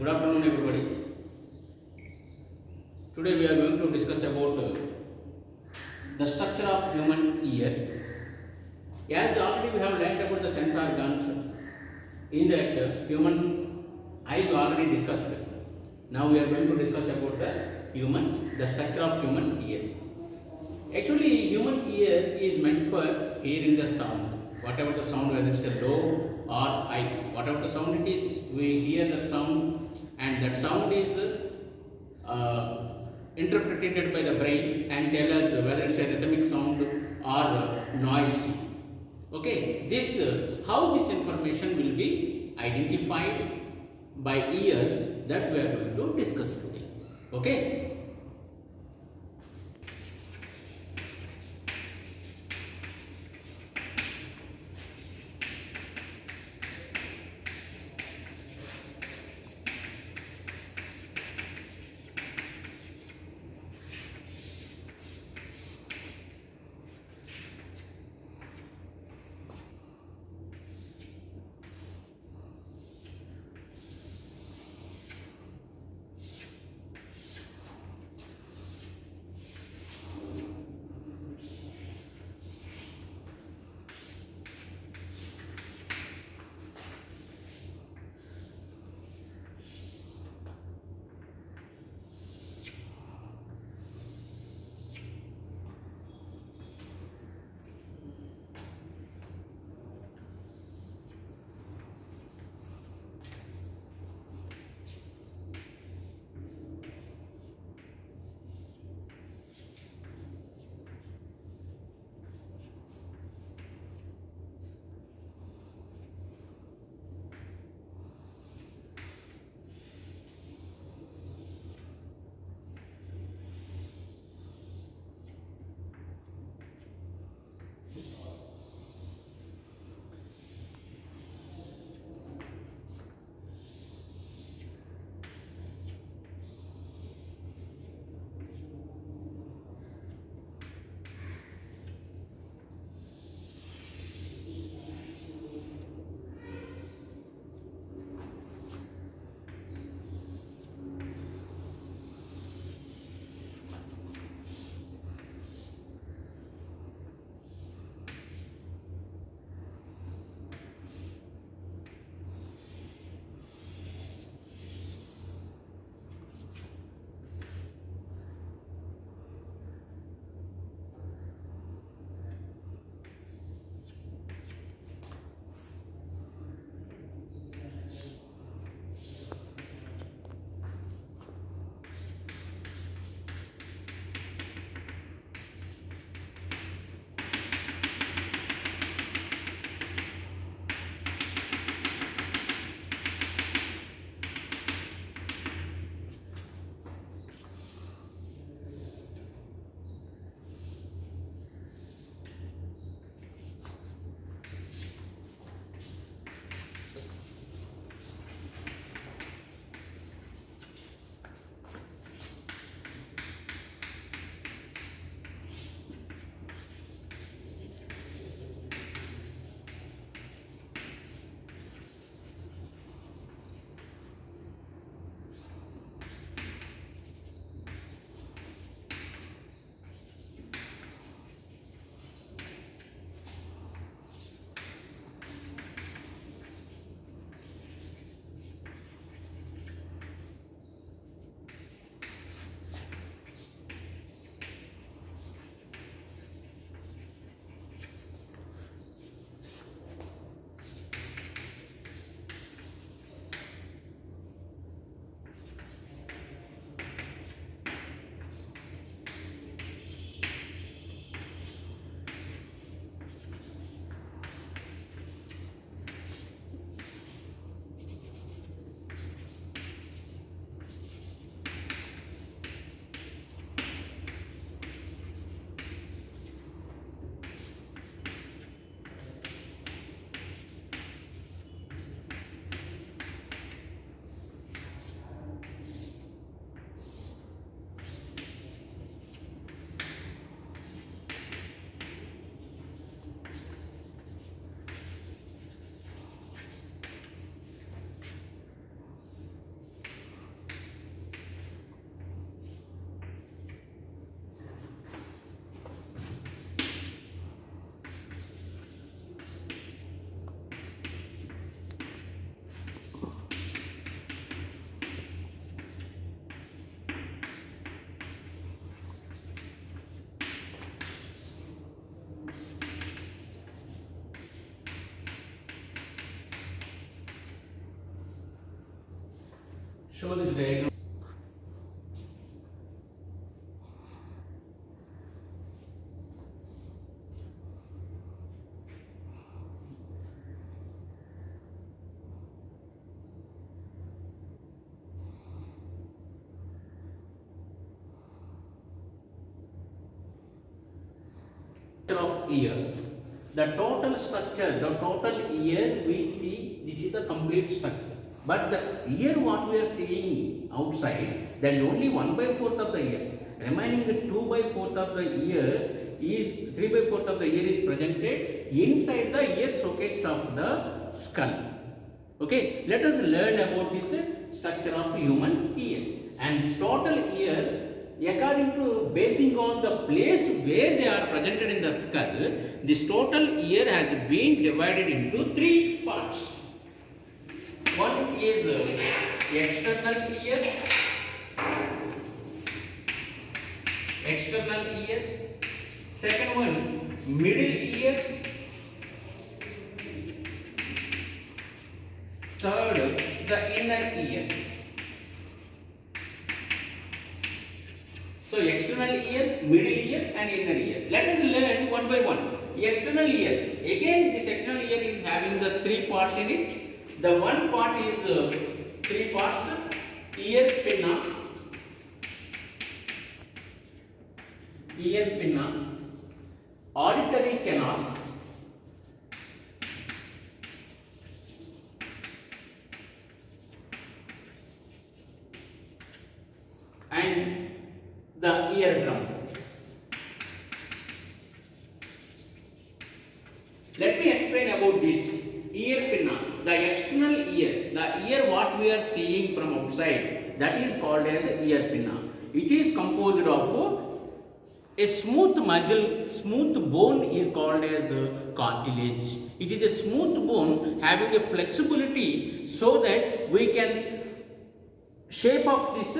Good afternoon, everybody. Today we are going to discuss about the structure of human ear. As already we have learnt about the sense organs, in that human eye we already discussed. Now we are going to discuss about the structure of human ear. Actually, human ear is meant for hearing the sound. Whatever the sound, whether it's a low or high, whatever the sound it is, we hear that sound, and that sound is interpreted by the brain and tell us whether it's a rhythmic sound or noisy. Okay, this how this information will be identified by ears, that we are going to discuss today. Okay. show this diagram. Of ear, the total structure, the total ear we see, this is the complete structure. But the ear what we are seeing outside, there is only 1/4 of the ear. Remaining 2/4 of the ear is 3/4 of the ear is presented inside the ear sockets of the skull. Okay, let us learn about this structure of human ear. And this total ear, according to basing on the place where they are presented in the skull, this total ear has been divided into 3 parts. One is external ear, second one middle ear, third the inner ear. So external ear, middle ear and inner ear. Let us learn one by one. External ear. Again this external ear is having the 3 parts in it. The one part is 3 parts. Ear pinna, auditory canal, and the eardrum. Let me explain about this ear pinna. The external ear, the ear what we are seeing from outside, that is called as ear pinna. It is composed of a smooth muscle, smooth bone is called as cartilage. It is a smooth bone having a flexibility so that we can shape of this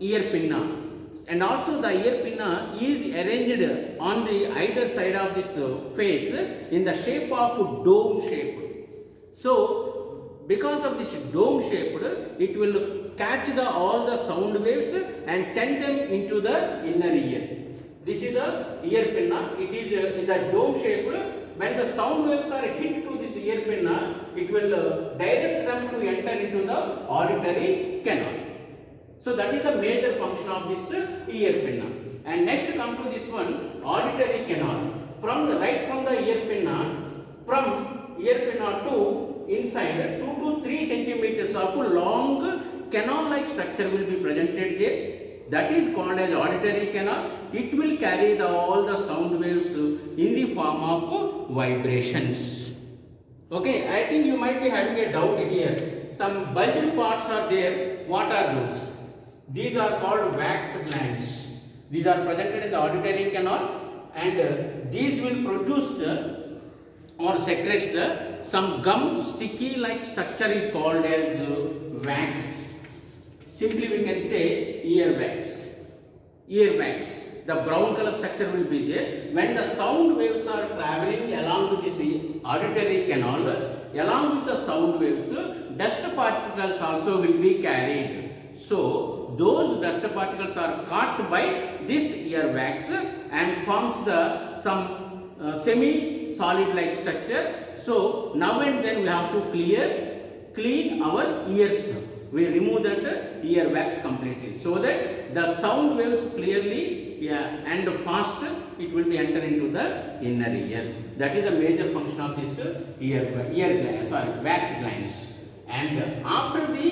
ear pinna. And also the ear pinna is arranged on the either side of this face in the shape of dome shape. So because of this dome shaped, it will catch all the sound waves and send them into the inner ear. This is the ear pinna. It is in the dome shape. When the sound waves are hit to this ear pinna, it will direct them to enter into the auditory canal. So that is the major function of this ear pinna. And next come to this one, auditory canal. From the from the ear pinna to inside 2 to 3 centimeters of long canal-like structure will be presented there. That is called as auditory canal. It will carry all the sound waves in the form of vibrations. Okay, I think you might be having a doubt here. Some bulged parts are there. What are those? These are called wax glands. These are presented in the auditory canal, and these will produce or secretes some gum sticky like structure is called as wax. Simply we can say earwax. The brown color structure will be there. When the sound waves are traveling along with this auditory canal, along with the sound waves, dust particles also will be carried. So those dust particles are caught by this earwax and forms some semi-solid like structure. So now and then we have to clean our ears. We remove that earwax completely so that the sound waves clearly and fast it will be enter into the inner ear. That is the major function of this wax glands. And after the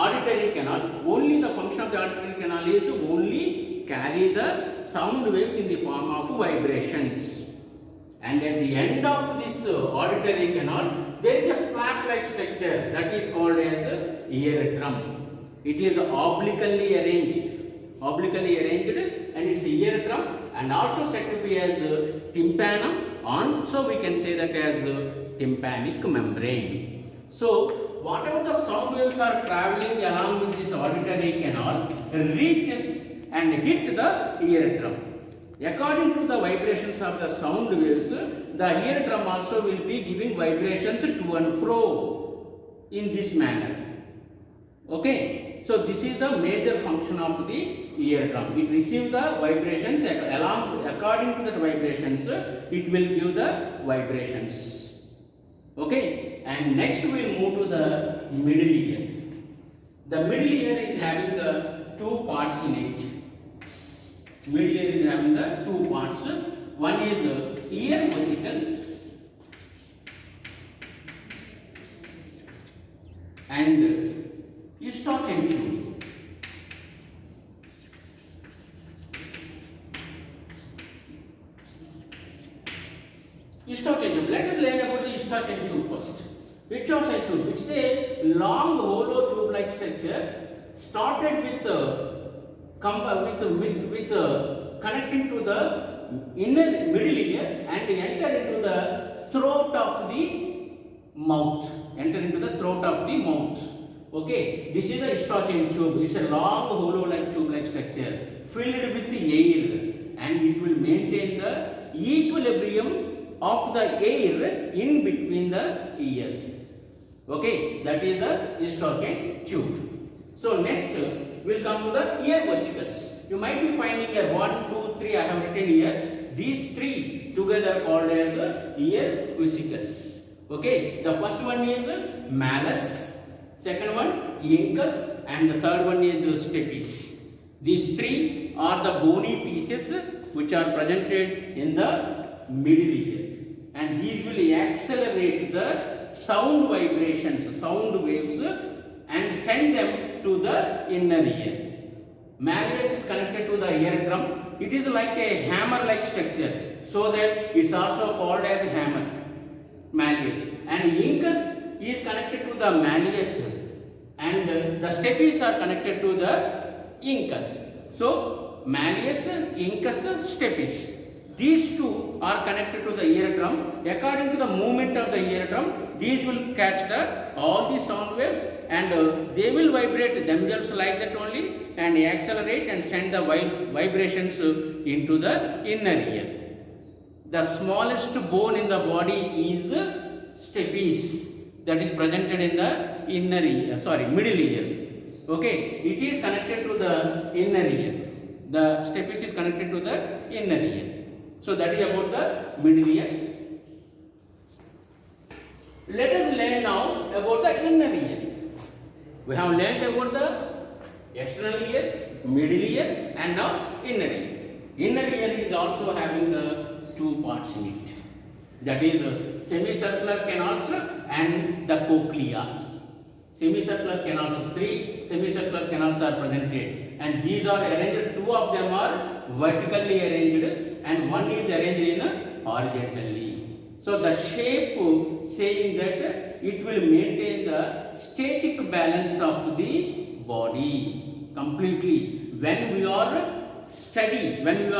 auditory canal, only the function of the auditory canal is to only carry the sound waves in the form of vibrations. And at the end of this auditory canal, there is a flap-like structure that is called as eardrum. It is obliquely arranged, and its eardrum, and also said to be as tympanum. So we can say that as tympanic membrane. So whatever the sound waves are traveling along with this auditory canal reaches and hit the eardrum. According to the vibrations of the sound waves, the eardrum also will be giving vibrations to and fro in this manner. Okay. So this is the major function of the eardrum. It receives the vibrations along according to the vibrations. It will give the vibrations. Okay. And next we will move to the middle ear. The middle ear is having the two parts in it. Middle ear is having the two parts. One is ear vesicles and eustachian tube. Eustachian tube. Let us learn about the eustachian tube first. Eustachian tube. It's a long hollow tube-like structure started with connecting to the inner middle ear and enter into the throat of the mouth. Enter into the throat of the mouth. Okay, this is the eustachian tube. It's a long hollow-like tube-like structure filled with air, and it will maintain the equilibrium of the air in between the ears. Okay, that is the eustachian tube. So next we'll come to the ear vesicles. You might be finding here 1, 2, 3. I have written here. These three together called as the ear vesicles. Okay, the first one is malleus, second one incus, and the third one is stapes. These three are the bony pieces which are presented in the middle ear, and these will accelerate the sound vibrations, sound waves, and send them to the inner ear. Malleus is connected to the eardrum. It is like a hammer-like structure, so that it's also called as hammer. Malleus. And incus is connected to the malleus, and the stapes are connected to the incus. So malleus, incus, stapes. These two are connected to the eardrum. According to the movement of the eardrum, these will catch all the sound waves, and they will vibrate themselves like that only, and accelerate and send the vibrations into the inner ear. The smallest bone in the body is stapes, that is presented in the middle ear. Okay, it is connected to the inner ear. The stapes is connected to the inner ear. So that is about the middle ear. Let us learn now about the inner ear. We have learned about the external ear, middle ear, and now inner ear. Inner ear is also having the two parts in it. That is semicircular canals and the cochlea. Semicircular canals, three semicircular canals are presented, and these are arranged. Two of them are vertically arranged, and one is arranged in horizontally. So the shape saying that it will maintain the static balance of the body completely. When we are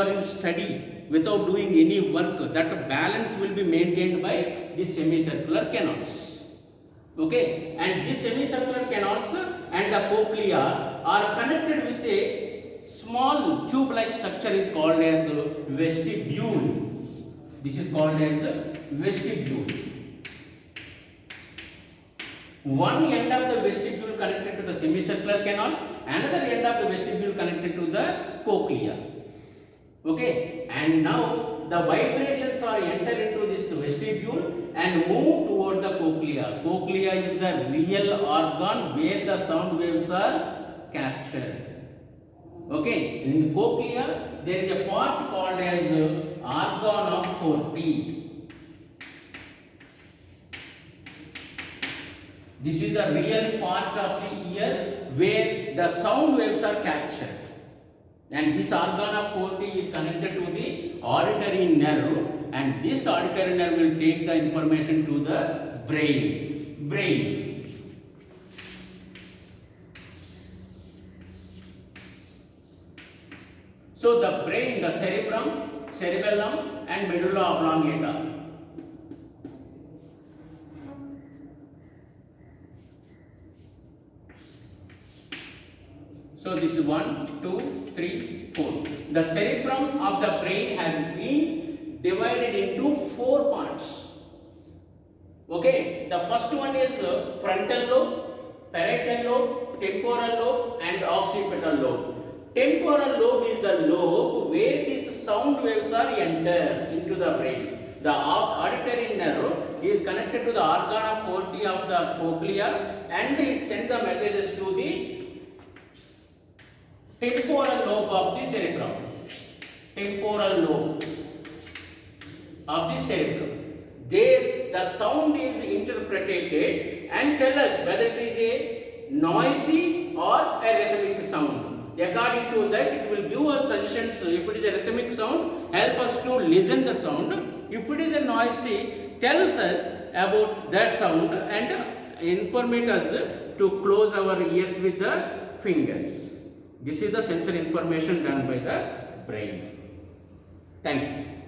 in study without doing any work, that balance will be maintained by the semicircular canals. Okay, and these semicircular canals and the cochlea are connected with a small tube-like structure is called as vestibule. This is called as vestibule. One end of the vestibule connected to the semicircular canal, another end of the vestibule connected to the cochlea. Okay, and now the vibrations are enter into this vestibule and move toward the cochlea. Cochlea is the real organ where the sound waves are captured. Okay, in the cochlea there is a part called as organ of Corti. This is the real part of the ear where the sound waves are captured. And this organ of Corti is connected to the auditory nerve, and this auditory nerve will take the information to the brain. So the brain, the cerebrum, cerebellum, and medulla oblongata. So this is 1, 2, 3, 4. The cerebrum of the brain has been divided into 4 parts. Okay, the first one is frontal lobe, parietal lobe, temporal lobe and occipital lobe. Temporal lobe is the lobe where these sound waves are enter into the brain. The auditory nerve is connected to the organ of corti of the cochlea and it sends the messages to the temporal lobe of the cerebrum. Temporal lobe of the cerebrum. There the sound is interpreted and tell us whether it is a noisy or a rhythmic sound. According to that, it will give us suggestions. If it is a rhythmic sound, help us to listen the sound. If it is a noisy, tells us about that sound and informate us to close our ears with the fingers. This is the sensory information done by the brain. Thank you.